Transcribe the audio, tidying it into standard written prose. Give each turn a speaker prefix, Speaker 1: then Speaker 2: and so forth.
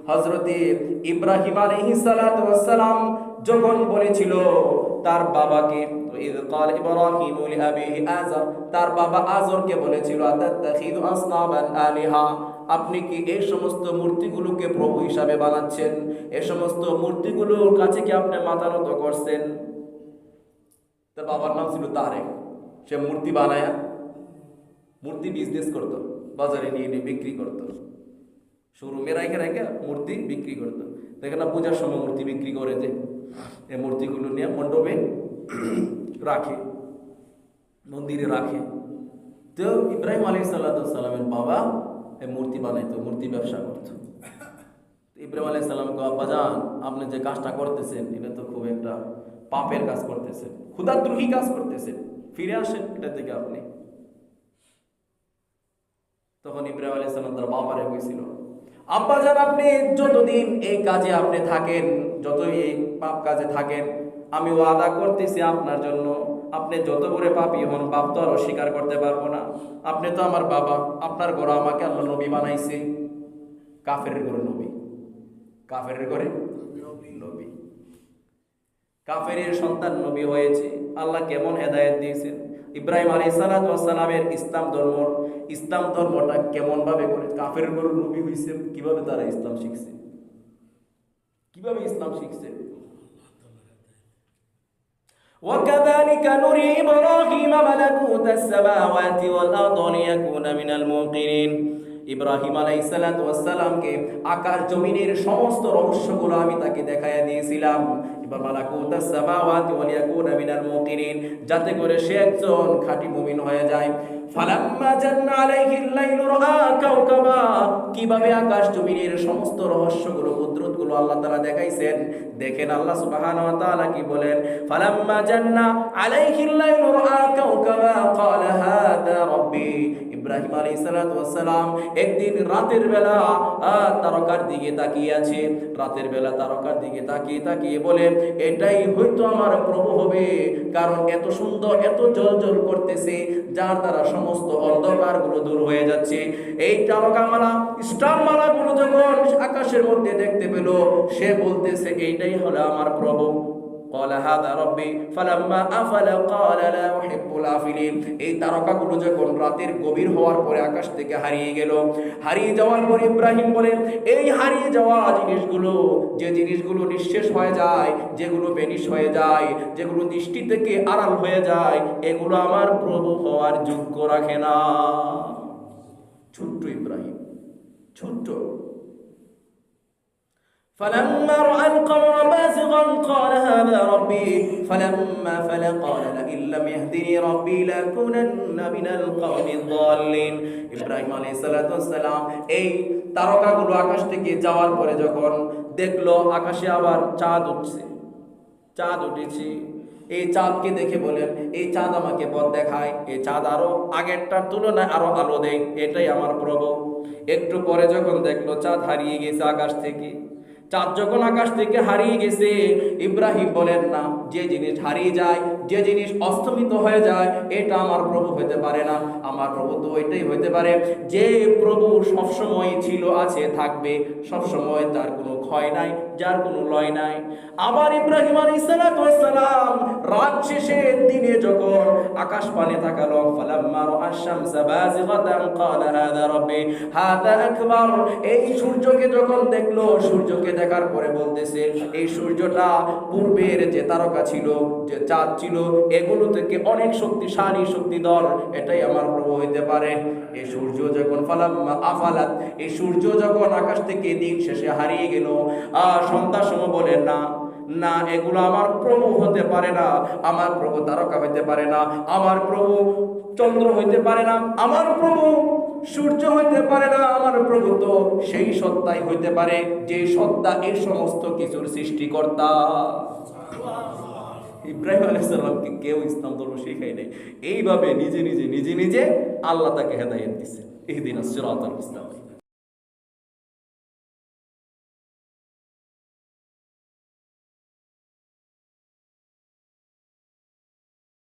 Speaker 1: হযরতে ইব্রাহিম আলাইহিস সালাতু ওয়াস সালাম যখন বলেছিল তার বাবাকে, ইয ক্বাল ইব্রাহিম লিআবিহি আযর, তার বাবা আযরকে বলেছিল আতাত্তাখিযু আসনামান আলিহা, আপনি কি এই সমস্ত মূর্তিগুলোকে প্রভু হিসাবে বানাচ্ছেন? এই সমস্ত মূর্তিগুলোর কাছে কি আপনি মাথা নত করছেন? তার বাবার নাম ছিল তারেক। সে মূর্তি বানায়া মূর্তি বিজনেস করত, বাজারে নিয়ে নিয়ে বিক্রি করত, শোরুমে রেখে রেখে মূর্তি বিক্রি করতো। দেখে না পূজার সময় মূর্তি বিক্রি করে, যে এই মূর্তিগুলো নিয়ে মণ্ডপে রাখে, মন্দিরে রাখে। তো ইব্রাহিম আলাইহিস সালামের বাবা এই মূর্তি বানাইতো, মূর্তি ব্যবসা করতো। ইব্রাহিম আলাইহিস সালামকে, আব্বা জান, আপনি যে কাজটা করতেছেন এটা তো খুব একটা পাপের কাজ করতেছেন, ক্ষুধাদ্রোহী কাজ করতেছেন, ফিরে আসেন এটা থেকে আপনি। তখন ইব্রাহিম আলাইহিস সালাম তার বাবারে কইছিল, আব্বা জান, আপনি যতদিন এই কাজে আপনি থাকেন, যত এই পাপ কাজে থাকেন, আমি ওয়াদা করতেছি আপনার জন্য, আপনি যত বড় পাপী হন, পাপ তো আর অস্বীকার করতে পারবো না। আপনি তো আমার বাবা, আপনার ঘরে আমাকে আল্লাহ নবী বানাইছে। কাফেরের ঘরে নবী, কাফেরের ঘরে নবী, কাফেরের সন্তান নবী হয়েছে। আল্লাহ কেমন হেদায়েত দিয়েছেন। ইব্রাহিম আলাইহিস সালামের ইসলাম ধর্মটা কেমন ভাবে করে কাফের ঘরে নবী হইছে, কিভাবে তারা ইসলাম শিখছে, কিভাবে ইসলাম শিখছে। وكذلك نري إبراهيم ملكوت السماوات والأرض ليكون من الموقنين। ইব্রাহিম আলাইহিস সালামকে আকাশ জমিনের সমস্ত রহস্যগুলো আমি তাকে দেখাইয়া দিয়েছিলাম, মালাকুতাস সামাওয়াতি ওয়া লিয়াকুনা মিনাল মুকিনিন, যাতে করে সে একজন খাঁটি মুমিন হয়ে যায়। ফালাম্মা জান্না আলাইহিল লাইলু রাআ কাওকাবা, কিভাবে আকাশ জমিনের সমস্ত রহস্যগুলো, কুদরতগুলো আল্লাহ তাআলা দেখাইছেন। দেখেন আল্লাহ সুবহানাহু ওয়া তাআলা কি বলেন, ফালাম্মা জান্না আলাইহিল লাইলু রাআ কাওকাবা ক্বালা হাদা রাব্বি। ইব্রাহিম আলাইহিস সালাম একদিন রাতের বেলা তারকার দিকে তাকিয়ে আছে, রাতের বেলা তারকার দিকে তাকিয়ে তাকিয়ে বলে, এটাই হয়তো আমার প্রভু হবে, কারণ এত সুন্দর, এত জ্বলজ্বল করতেছে, যার দ্বারা সমস্ত অন্ধকার গুলো দূর হয়ে যাচ্ছে। এই তারকামালা, স্টার মালা গুলো যখন আকাশের মধ্যে দেখতে পেল, সে বলতেছে এইটাই হলো আমার প্রভু। ক্বালা হাদা রাব্বি ফালাম্মা আফালা ক্বালা লা উহিব্বুল আফিলিন। এই তারকাগুলো যখন রাতের গভীর হওয়ার পরে আকাশ থেকে হারিয়ে গেল, হারিয়ে যাওয়ার পর ইব্রাহিম বলেন, এই হারিয়ে যাওয়া জিনিসগুলো, যে জিনিসগুলো নিঃশেষ হয়ে যায়, যেগুলো বেনিশ হয়ে যায়, যেগুলো দৃষ্টি থেকে আড়াল হয়ে যায়, এগুলো আমার প্রভু হওয়ার যোগ্য রাখে না। ছোট্ট ইব্রাহিম, ছোট্ট। فلما رأى القمر بازغا قال هذا ربي فلما أفل قال لئن لم يهدني ربي لأكونن من القوم الضالين। ইব্রাহিম আলাইহিস সালাম এই তারকাগুলো আকাশ থেকে যাওয়ার পরে যখন দেখলো আকাশে আবার চাঁদ উঠছে, চাঁদ উঠেছে, এই চাঁদকে দেখে বলেন, এই চাঁদ আমাকে পথ দেখায়, এই চাঁদ আরো আগেরটার তুলনায় আরো আলো দেয়, এটাই আমার প্রভু। একটু পরে যখন দেখলো চাঁদ হারিয়ে গেছে আকাশ থেকে, চাঁদ যখন আকাশ থেকে হারিয়ে গেছে, ইব্রাহিম বলেন না, যে জিনিস হারিয়ে যায়, যে জিনিস অস্তমিত হয়ে যায়, এটা আমার প্রভু হইতে পারে না। আমার প্রভু তো ওইটাই হইতে পারে যে প্রভু সবসময় ছিল, আছে, থাকবে সবসময়, যার কোনো ক্ষয় নাই, যার কোনো লয় নাই। আবার ইব্রাহিম আলাইহিস সালাম রাত শেষে দিনে যখন আকাশ পানে তাকালো, ফালাম্মা রাআ শামসা বাযিগাতান ক্বালা হাদা রাব্বি হাদা আকবার। এই সূর্যকে যখন দেখলো, সূর্যকে দেখার পরে বলতেছে, এই সূর্যটা পূর্বের যে তারকা ছিল, যে চাঁদ ছিল, এগুলো থেকে অনেক শক্তিশালী, শক্তিধর, এটাই আমার প্রভু হইতে পারে। এই সূর্য যখন ফালাম্মা আফালাত, এই সূর্য যখন আকাশ থেকে দিন শেষে হারিয়ে গেল, সন্ধ্যার সময় বলেন না, না, এগুলো আমার প্রভু হতে পারে না, আমার প্রভু তারকা হইতে পারে না, আমার প্রভু চন্দ্র হইতে পারে না, আমার প্রভু সূর্য হইতে পারে না, আমার প্রভু তো সেই সত্তাই হইতে পারে যে সত্তা এই সমস্ত কিছুর সৃষ্টিকর্তা। ইব্রাহিম আলাইহিস সালামকে কেউ ইসলাম ধর্ম শেখায় নাই, এইভাবে নিজে নিজে আল্লাহ তাকে হেদায়েত দিয়েছে, ইহদিনাস সিরাতাল মুস্তাকিম।